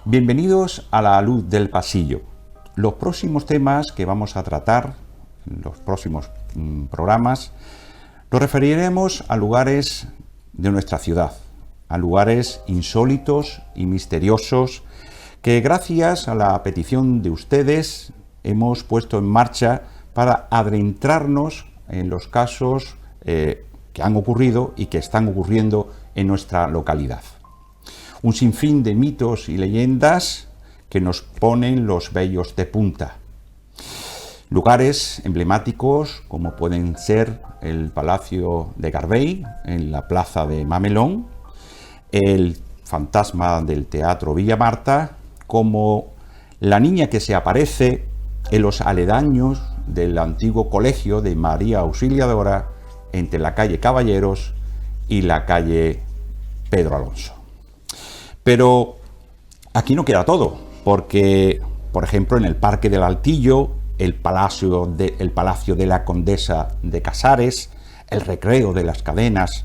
Bienvenidos a La Luz del Pasillo. Los próximos temas que vamos a tratar, en los próximos programas, nos referiremos a lugares de nuestra ciudad, a lugares insólitos y misteriosos que gracias a la petición de ustedes hemos puesto en marcha para adentrarnos en los casos que han ocurrido y que están ocurriendo en nuestra localidad. Un sinfín de mitos y leyendas que nos ponen los vellos de punta. Lugares emblemáticos como pueden ser el Palacio de Garbey, en la plaza de Mamelón, el fantasma del Teatro Villa Marta, como la niña que se aparece en los aledaños del antiguo colegio de María Auxiliadora entre la calle Caballeros y la calle Pedro Alonso. Pero aquí no queda todo, porque, por ejemplo, en el Parque del Altillo, el Palacio de la Condesa de Casares, el Recreo de las Cadenas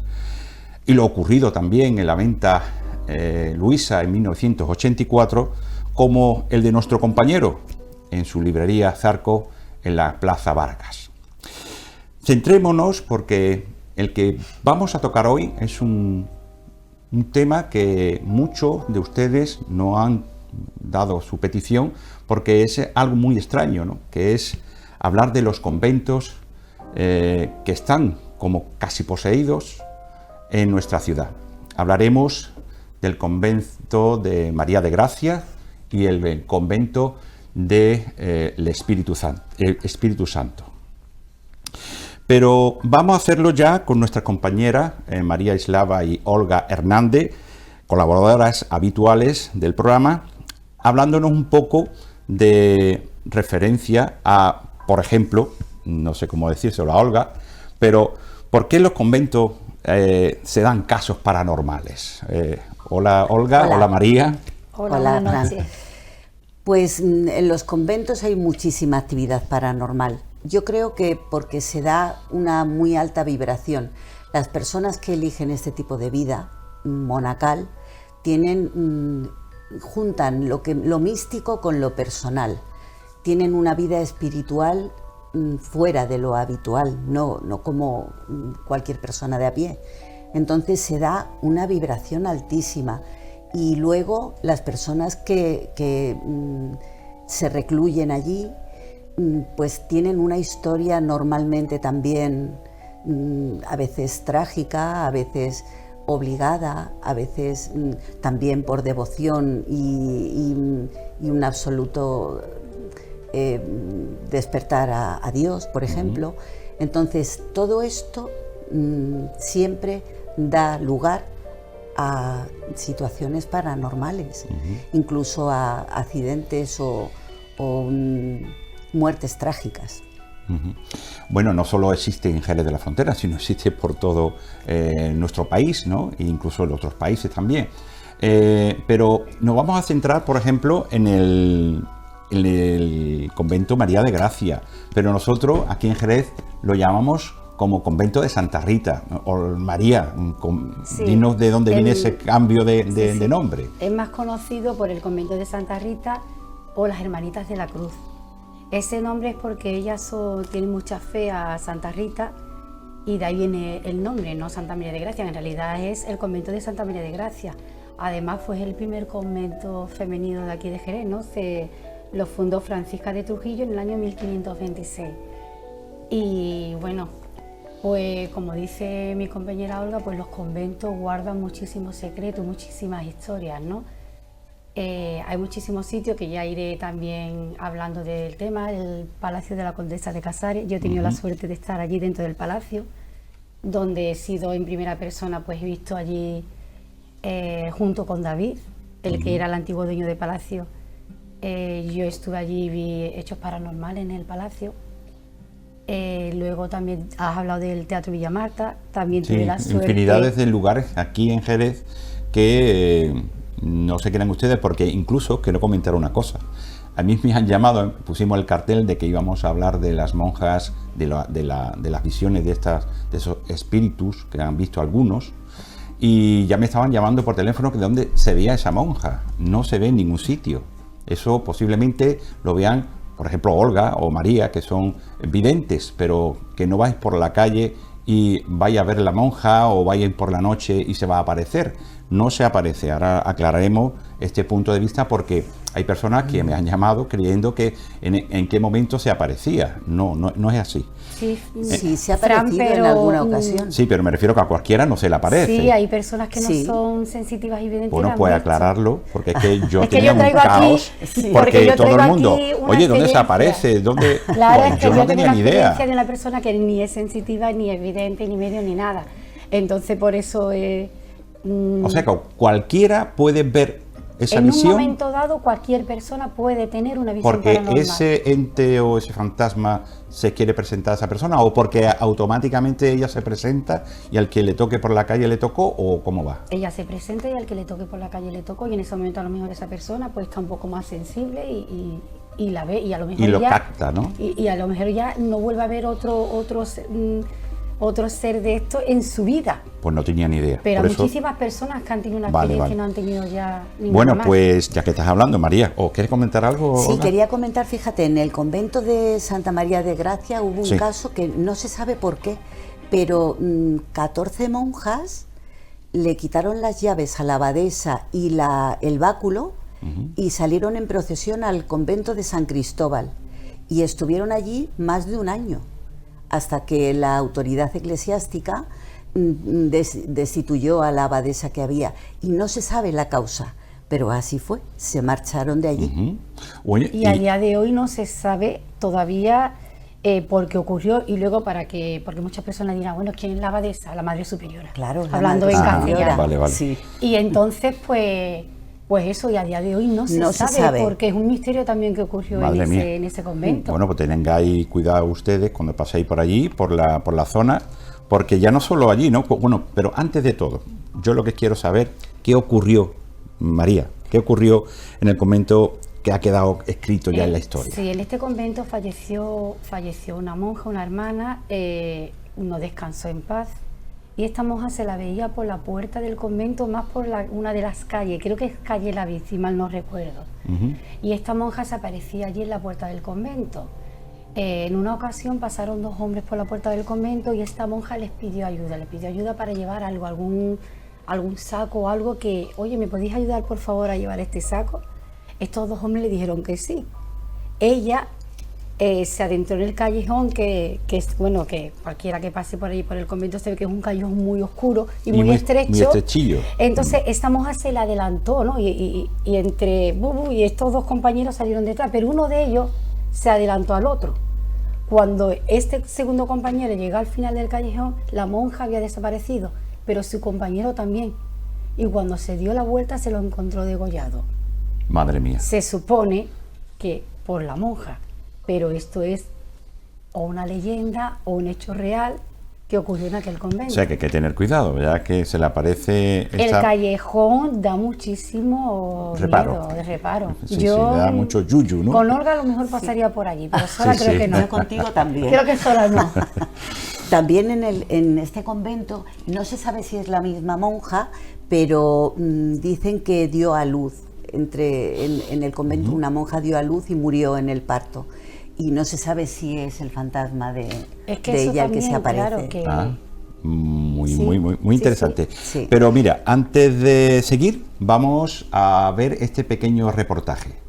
y lo ocurrido también en la Venta Luisa en 1984, como el de nuestro compañero en su librería Zarco en la Plaza Vargas. Centrémonos porque el que vamos a tocar hoy es un tema que muchos de ustedes no han dado su petición porque es algo muy extraño, ¿no? Que es hablar de los conventos que están como casi poseídos en nuestra ciudad. Hablaremos del convento de María de Gracia y el convento de el Espíritu Santo. Pero vamos a hacerlo ya con nuestras compañeras María Islava y Olga Hernández, colaboradoras habituales del programa, hablándonos un poco de referencia a, por ejemplo, no sé cómo decírselo a Olga, pero ¿por qué en los conventos se dan casos paranormales? Hola Olga, hola María. Hola, buenas noches. Pues en los conventos hay muchísima actividad paranormal. Yo creo que porque se da una muy alta vibración. Las personas que eligen este tipo de vida monacal juntan lo místico con lo personal. Tienen una vida espiritual fuera de lo habitual, no como cualquier persona de a pie. Entonces se da una vibración altísima. Y luego las personas que se recluyen allí pues tienen una historia normalmente también a veces trágica, a veces obligada, a veces también por devoción y un absoluto despertar a Dios, por ejemplo. Entonces todo esto siempre da lugar a situaciones paranormales, incluso a accidentes o muertes trágicas. Bueno, no solo existe en Jerez de la Frontera, sino existe por todo nuestro país, ¿no? E incluso en otros países también. Pero nos vamos a centrar, por ejemplo, en el convento María de Gracia, pero nosotros aquí en Jerez lo llamamos como convento de Santa Rita, o María, sí. Dinos de dónde viene ese cambio de nombre. Es más conocido por el convento de Santa Rita o las Hermanitas de la Cruz. Ese nombre es porque ellas tienen mucha fe a Santa Rita y de ahí viene el nombre, no Santa María de Gracia, en realidad es el convento de Santa María de Gracia. Además fue el primer convento femenino de aquí de Jerez, ¿no? Lo fundó Francisca de Trujillo en el año 1526. Y bueno, pues como dice mi compañera Olga, pues los conventos guardan muchísimos secretos, muchísimas historias, ¿no? Hay muchísimos sitios que ya iré también hablando del tema, el Palacio de la Condesa de Casares. Yo he tenido la suerte de estar allí dentro del palacio, donde he sido en primera persona, pues he visto allí junto con David, el que era el antiguo dueño del palacio. Yo estuve allí y vi hechos paranormales en el palacio. Luego también has hablado del Teatro Villa Marta, también tuve la suerte. Infinidades de lugares aquí en Jerez que no se crean ustedes, porque incluso quiero comentar una cosa. A mí me han llamado, pusimos el cartel de que íbamos a hablar de las monjas, de las visiones de esos espíritus que han visto algunos, y ya me estaban llamando por teléfono que de dónde se veía esa monja. No se ve en ningún sitio. Eso posiblemente lo vean, por ejemplo, Olga o María, que son videntes, pero que no vais por la calle y vaya a ver la monja o vaya por la noche y se va a aparecer. No se aparece. Ahora aclararemos este punto de vista porque hay personas que me han llamado creyendo que en qué momento se aparecía. No es así. Sí, se ha aparecido en alguna ocasión. Sí, pero me refiero que a cualquiera no se le aparece. Sí, hay personas que no son sensitivas y videntes. Bueno, puede aclararlo, porque es que yo es que tenía yo un caos, porque todo el mundo, oye, ¿dónde se aparece? ¿Dónde? Claro, es que yo no tenía ni idea. Experiencia de una persona que ni es sensitiva, ni es vidente, ni medio, ni nada. Entonces, por eso o sea que cualquiera puede ver esa en visión. En un momento dado, cualquier persona puede tener una visión porque paranormal. Ese ente o ese fantasma se quiere presentar a esa persona, o porque automáticamente ella se presenta y al que le toque por la calle le tocó, o cómo va. Ella se presenta y al que le toque por la calle le tocó, y en ese momento a lo mejor esa persona pues está un poco más sensible y la ve, y a lo mejor y lo ya, capta, ¿no? Y a lo mejor ya no vuelve a ver otro ser de esto en su vida. Pues no tenía ni idea. Pero por muchísimas personas que han tenido una experiencia y no han tenido ya ninguna Bueno, más. pues ya que estás hablando, María, ¿o quieres comentar algo? Sí, Olga? quería comentar, fíjate, en el convento de Santa María de Gracia hubo un caso que no se sabe por qué, pero 14 monjas le quitaron las llaves a la abadesa y el báculo y salieron en procesión al convento de San Cristóbal y estuvieron allí más de un año, hasta que la autoridad eclesiástica destituyó a la abadesa que había, y no se sabe la causa, pero así fue, se marcharon de allí. Oye, y a día de hoy no se sabe todavía por qué ocurrió, y luego porque muchas personas dirán, bueno, ¿quién es la abadesa? La Madre Superiora. Claro, hablando en castellano. Vale. Sí. Y entonces, pues eso, y a día de hoy no se sabe, porque es un misterio también que ocurrió en ese convento. Bueno, pues tengáis cuidado ustedes cuando paséis por allí, por la zona, porque ya no solo allí, ¿no? Bueno, pero antes de todo, yo lo que quiero saber, ¿qué ocurrió, María? ¿Qué ocurrió en el convento que ha quedado escrito ya en la historia? Sí, en este convento falleció una monja, una hermana, no descansó en paz. Y esta monja se la veía por la puerta del convento, más por una de las calles, creo que es calle La Vid, si mal no recuerdo. Y esta monja se aparecía allí en la puerta del convento. En una ocasión pasaron 2 hombres por la puerta del convento y esta monja les pidió ayuda para llevar algo, algún saco o algo que, oye, ¿me podéis ayudar por favor a llevar este saco? Estos 2 hombres le dijeron que sí. Ella se adentró en el callejón, que es bueno, que cualquiera que pase por ahí por el convento se ve que es un callejón muy oscuro y muy estrecho. Muy estrechillo. Entonces esta monja se la adelantó, ¿no? Y entre Bubu y estos 2 compañeros salieron detrás, pero uno de ellos se adelantó al otro. Cuando este segundo compañero llegó al final del callejón, la monja había desaparecido, pero su compañero también. Y cuando se dio la vuelta se lo encontró degollado. Madre mía. Se supone que por la monja, pero esto es o una leyenda o un hecho real que ocurrió en aquel convento. O sea que hay que tener cuidado, ya que se le aparece El callejón da muchísimo reparo. Sí, yo da mucho yuyu, ¿no? Con Olga a lo mejor pasaría por allí, pero sola creo que no. Yo contigo también. Creo que sola no. También en este convento, no se sabe si es la misma monja, pero dicen que dio a luz. En el convento una monja dio a luz y murió en el parto. Y no se sabe si es el fantasma de ella el que se aparece. Claro que... Muy interesante. Sí. Pero mira, antes de seguir, vamos a ver este pequeño reportaje.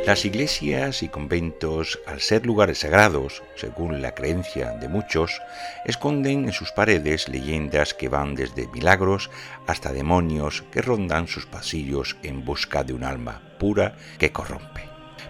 Las iglesias y conventos, al ser lugares sagrados, según la creencia de muchos, esconden en sus paredes leyendas que van desde milagros hasta demonios que rondan sus pasillos en busca de un alma pura que corrompe.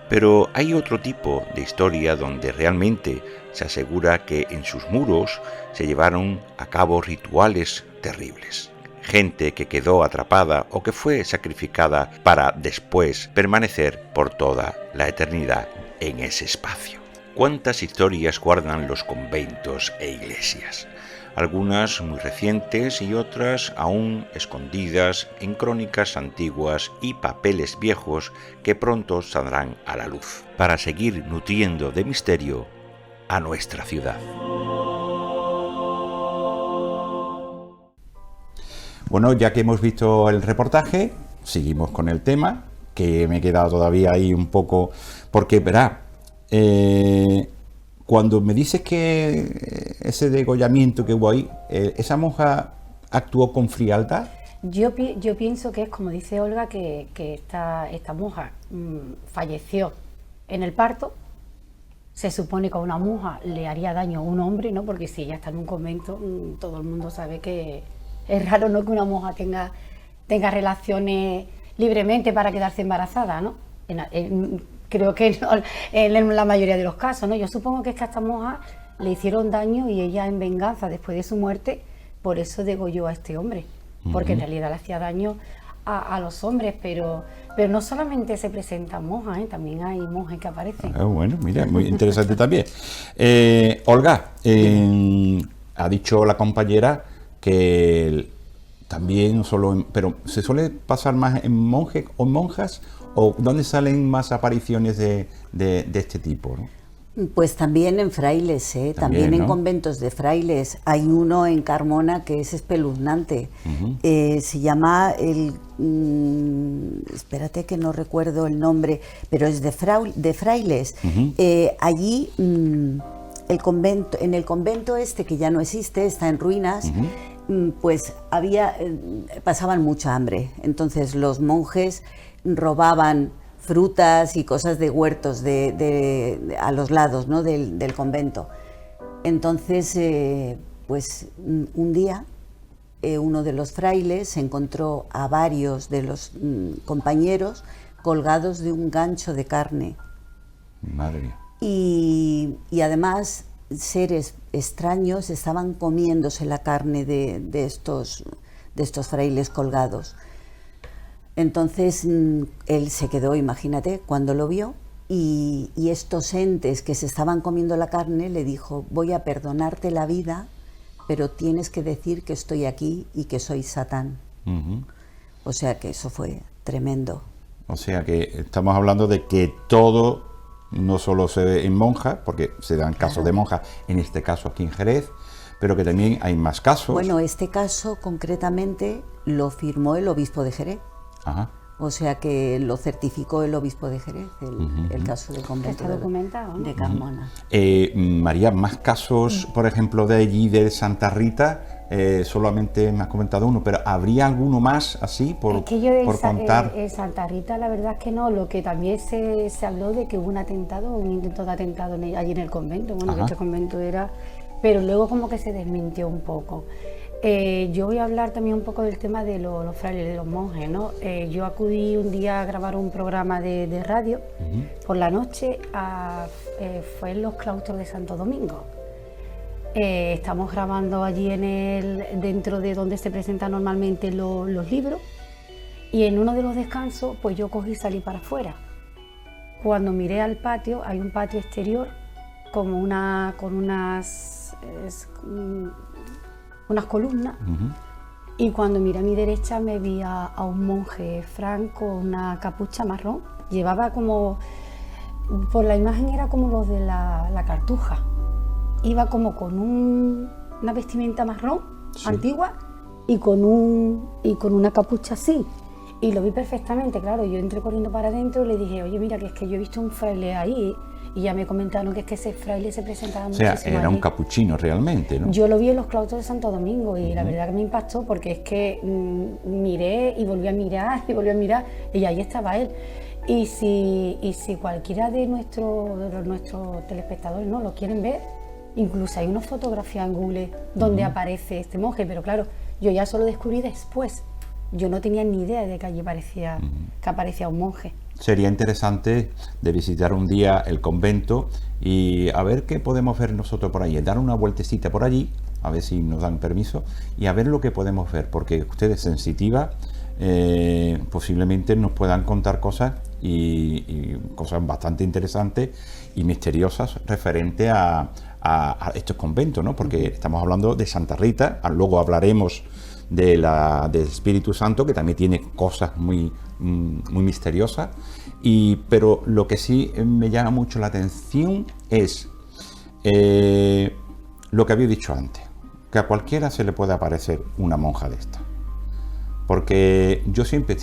Pero hay otro tipo de historia donde realmente se asegura que en sus muros se llevaron a cabo rituales terribles. Gente que quedó atrapada o que fue sacrificada para después permanecer por toda la eternidad en ese espacio. ¿Cuántas historias guardan los conventos e iglesias? algunas muy recientes y otras aún escondidas en crónicas antiguas y papeles viejos que pronto saldrán a la luz, para seguir nutriendo de misterio a nuestra ciudad. Bueno, ya que hemos visto el reportaje, seguimos con el tema, que me he quedado todavía ahí un poco, porque verá, cuando me dices que ese degollamiento que hubo ahí, ¿esa monja actuó con frialdad? Yo pienso que es como dice Olga, que esta monja falleció en el parto. Se supone que a una monja le haría daño a un hombre, ¿no? Porque si ella está en un convento, todo el mundo sabe que es raro, ¿no?, que una monja tenga relaciones libremente para quedarse embarazada, ¿no? Creo que no, en la mayoría de los casos, ¿no? Yo supongo que es que a esta monja le hicieron daño y ella, en venganza después de su muerte, por eso degolló a este hombre, porque en realidad le hacía daño a los hombres, pero no solamente se presentan monjas, también hay monjes que aparecen. Bueno, mira, muy interesante también. Olga, ha dicho la compañera que también pero ¿se suele pasar más en monjes o monjas? ¿O dónde salen más apariciones de este tipo, ¿no? Pues también en frailes, también en ¿no? Conventos de frailes. Hay uno en Carmona que es espeluznante. Se llama espérate que no recuerdo el nombre, pero es de frailes. Allí el convento, en el convento este, que ya no existe, está en ruinas, pues pasaban mucha hambre. Entonces los monjes robaban frutas y cosas de huertos a los lados, ¿no?, del convento. Entonces, pues un día uno de los frailes encontró a varios de los compañeros colgados de un gancho de carne. Madre mía. Y además seres extraños estaban comiéndose la carne de estos frailes colgados. Entonces él se quedó, imagínate, cuando lo vio, y estos entes que se estaban comiendo la carne le dijo: voy a perdonarte la vida, pero tienes que decir que estoy aquí y que soy Satán. O sea que eso fue tremendo. O sea que estamos hablando de que todo no solo se ve en monjas, porque se dan casos de monjas, en este caso aquí en Jerez, pero que también hay más casos. Bueno, este caso concretamente lo firmó el obispo de Jerez. Ajá. O sea que lo certificó el obispo de Jerez, el caso del convento de Carmona. María, más casos, por ejemplo, de allí, de Santa Rita, solamente me has comentado uno, pero ¿habría alguno más así por contar? Santa Rita, la verdad es que no. Lo que también se habló de que hubo un intento de atentado allí en el convento. Bueno, que este convento era... Pero luego como que se desmintió un poco. Yo voy a hablar también un poco del tema de los frailes, de los monjes, ¿no? Yo acudí un día a grabar un programa de radio por la noche, fue en los claustros de Santo Domingo. Estamos grabando allí dentro de donde se presentan normalmente los libros, y en uno de los descansos pues yo cogí y salí para afuera. Cuando miré al patio, hay un patio exterior como con unas columnas, y cuando miré a mi derecha me vi a un monje franco con una capucha marrón. Llevaba como, por la imagen era como los de la cartuja, iba como con una vestimenta marrón antigua y con una capucha así, y lo vi perfectamente. Claro, yo entré corriendo para adentro y le dije: oye, mira, que es que yo he visto un fraile ahí. Y ya me comentaron que es que ese fraile se presentaba muchísimo. O sea, era un capuchino realmente, ¿no? Yo lo vi en los claustros de Santo Domingo y la verdad que me impactó, porque es que miré y volví a mirar y ahí estaba él. Y si cualquiera de nuestros telespectadores no lo quieren ver, incluso hay una fotografía en Google donde aparece este monje, pero claro, yo ya solo descubrí después. Yo no tenía ni idea de que allí aparecía un monje. Sería interesante de visitar un día el convento y a ver qué podemos ver nosotros por ahí, dar una vueltecita por allí, a ver si nos dan permiso, y a ver lo que podemos ver, porque ustedes sensitivas posiblemente nos puedan contar cosas y cosas bastante interesantes y misteriosas referente a a estos conventos, ¿no? Porque estamos hablando de Santa Rita, luego hablaremos del Espíritu Santo, que también tiene cosas muy misteriosas, pero lo que sí me llama mucho la atención es lo que había dicho antes, que a cualquiera se le puede aparecer una monja de esta, porque yo siempre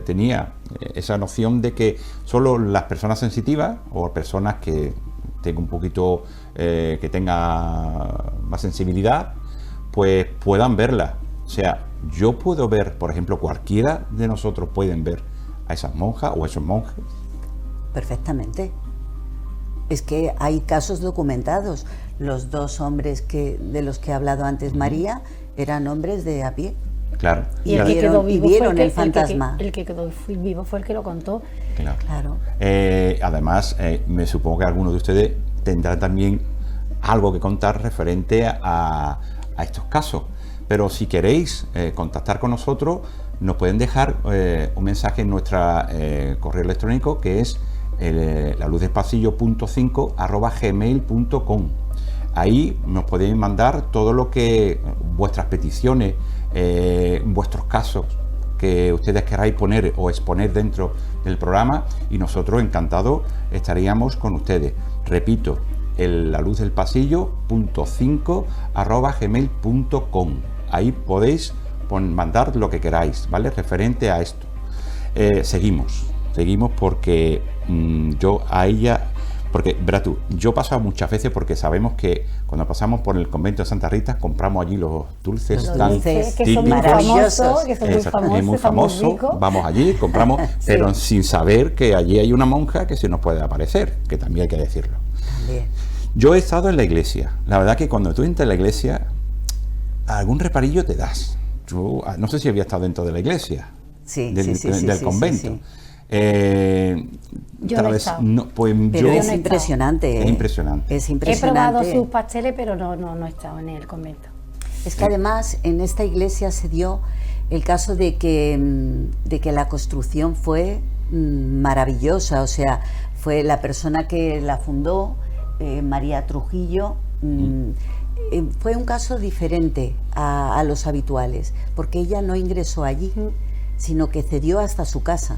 tenía esa noción de que solo las personas sensitivas o personas que tengan un poquito, que tenga más sensibilidad, pues puedan verla. O sea, yo puedo ver, por ejemplo, cualquiera de nosotros pueden ver a esas monjas o a esos monjes. Perfectamente. Es que hay casos documentados. Los 2 hombres de los que ha hablado antes María eran hombres de a pie. Claro. Y el que quedó vivo vieron el fantasma. El que quedó vivo fue el que lo contó. Claro. Además, me supongo que algunos de ustedes tendrán también algo que contar referente a estos casos. Pero si queréis contactar con nosotros, nos pueden dejar un mensaje en nuestro correo electrónico, que es laluzdelpasillo.5@gmail.com. Ahí nos podéis mandar todo lo que vuestras peticiones, vuestros casos que ustedes queráis poner o exponer dentro del programa, y nosotros encantados estaríamos con ustedes. Repito, laluzdelpasillo.5@gmail.com. Ahí podéis mandar lo que queráis, ¿vale? Referente a esto. Seguimos porque yo a ella, porque verás tú, yo he pasado muchas veces, porque sabemos que cuando pasamos por el convento de Santa Rita compramos allí los dulces tan dulces que son típicos, maravillosos, que son muy famosos, muy son muy famosos, ricos. vamos allí, compramos, Sí. pero sin saber que allí hay una monja que se nos puede aparecer, que también hay que decirlo. También. Yo he estado en la iglesia. La verdad que cuando tú entras en la iglesia, algún reparillo te das. Yo no sé si había estado dentro de la iglesia, Sí, del sí, convento. sí. Yo Tal no he vez estado. no, pues Pero yo, es no he impresionante. Es impresionante. Es He impresionante. probado sus pasteles, pero no he estado en el convento. Es que además en esta iglesia se dio el caso de que la construcción fue maravillosa. O sea, fue la persona que la fundó, María Trujillo. Fue un caso diferente a los habituales, porque ella no ingresó allí, sino que cedió hasta su casa.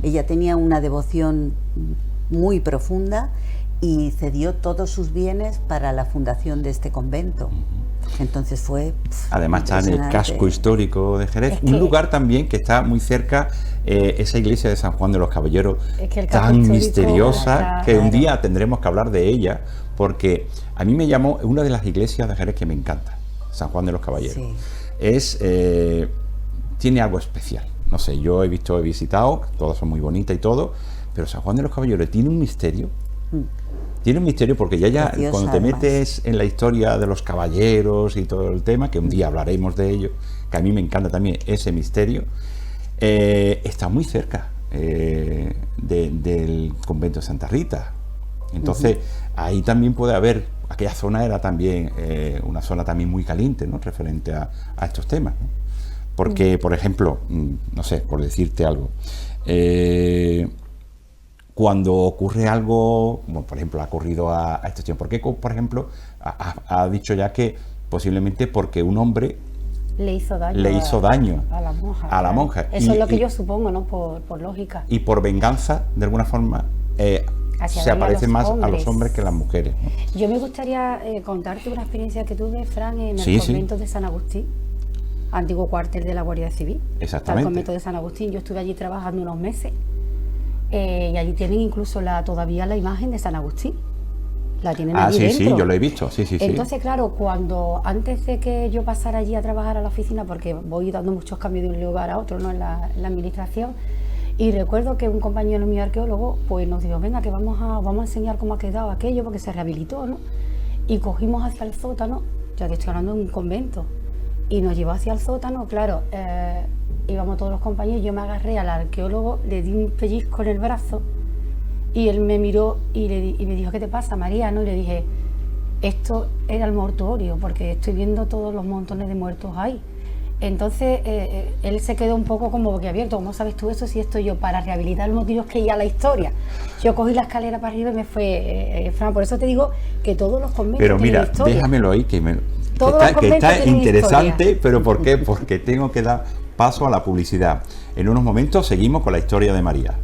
Ella tenía una devoción muy profunda y cedió todos sus bienes para la fundación de este convento. Entonces fue además está en el impresionante. casco histórico de Jerez, Es que- un lugar también que está muy cerca, esa iglesia de San Juan de los Caballeros, Es que el casco tan histórico misteriosa, está- que un claro. día tendremos que hablar de ella, porque a mí me llamó una de las iglesias de Jerez que me encanta, San Juan de los Caballeros. Sí. Tiene algo especial. No sé, yo he visitado, todas son muy bonitas y todo, pero San Juan de los Caballeros tiene un misterio. Tiene un misterio porque ya Preciosa, cuando te además. metes en la historia de los caballeros y todo el tema, que un día hablaremos de ello, que a mí me encanta también ese misterio, está muy cerca del convento de Santa Rita. Entonces, ahí también puede haber, aquella zona era también una zona también muy caliente, ¿no? Referente a estos temas, ¿no? Porque, por ejemplo, no sé, por decirte algo, cuando ocurre algo, bueno, por ejemplo, ha ocurrido a estos tiempos, porque, por ejemplo, ha dicho ya que posiblemente porque un hombre Le hizo daño. A la monja. a la claro. monja. Eso es lo que yo supongo, ¿no? Por lógica. y por venganza, de alguna forma, Hacia se daño a aparece los más a los hombres. hombres que a las mujeres, ¿no? Yo me gustaría contarte una experiencia que tuve, Fran, en el Sí, sí. convento de San Agustín, antiguo cuartel de la Guardia Civil. Exactamente. El convento de San Agustín. Yo estuve allí trabajando unos meses y allí tienen incluso todavía la imagen de San Agustín. La tienen allí Sí, dentro. sí, yo lo he visto, sí. Entonces, claro, antes de que yo pasara allí a trabajar a la oficina, porque voy dando muchos cambios de un lugar a otro, ¿no? En la administración, y recuerdo que un compañero mío arqueólogo pues nos dijo, venga, que vamos a enseñar cómo ha quedado aquello, porque se rehabilitó, ¿no? Y cogimos hacia el sótano, ya que estoy hablando de un convento, y nos llevó hacia el sótano, claro, íbamos todos los compañeros, yo me agarré al arqueólogo, le di un pellizco en el brazo, y él me miró y me dijo, ¿qué te pasa, María? ¿No? Y le dije, esto era el mortuorio, porque estoy viendo todos los montones de muertos ahí. Entonces, él se quedó un poco como boquiabierto, ¿cómo sabes tú eso si estoy yo para rehabilitar unos tíos que ya la historia? Yo cogí la escalera para arriba y me fue, Fran, por eso te digo que todos los conventos Pero tienen mira, historia. déjamelo ahí, que Todos los está conventos tienen interesante, historia. pero ¿por qué? Porque tengo que dar paso a la publicidad. En unos momentos seguimos con la historia de María.